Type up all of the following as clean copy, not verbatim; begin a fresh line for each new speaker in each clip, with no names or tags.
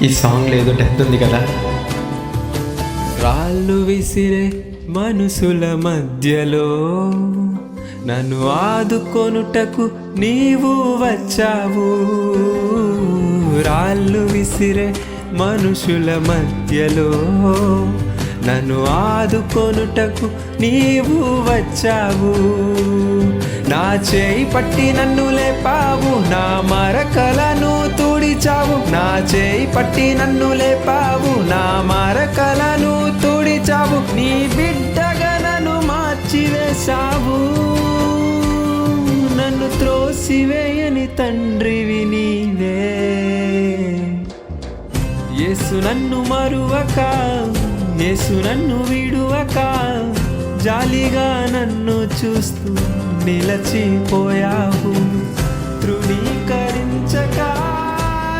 ఈ సాంగ్లో ఏదో డెత్ ఉంది కదా.
రాళ్ళు విసిరే మనుషుల మధ్యలో నన్ను ఆదుకొనుటకు నీవు వచ్చావు. రాళ్ళు విసిరే మనుషుల మధ్యలో నన్ను ఆదుకొనుటకు నీవు వచ్చావు. నా చేయి పట్టి నన్ను లేపావు, నా మరకలను తుడిచావు. నా చేయి పట్టి నన్ను లేపావు, నా మరకలను తుడిచావు. నీ బిడ్డగా నన్ను మార్చివేశావు, నన్ను త్రోసివేయని తండ్రివి నీవే. యేసు నన్ను మరువక, యేసు నన్ను విడువక, జాలిగా నన్ను చూస్తూ నిలచిపోయావు. తృణీకరించక,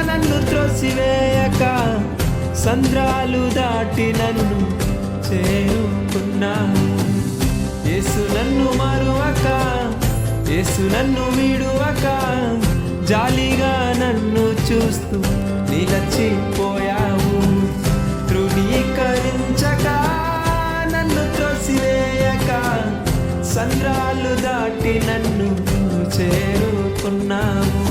నన్ను త్రోసివేయక, సంద్రాలు దాటి నన్ను చేరుకున్నావు. యేసు నన్ను మరువక, యేసు నన్ను విడువక, జాలిగా నన్ను చూస్తూ నిలచిపోయావు. తృణీకరించక, నన్ను త్రోసివేయక, సంద్రాలు దాటి నన్ను చేరుకున్నావు.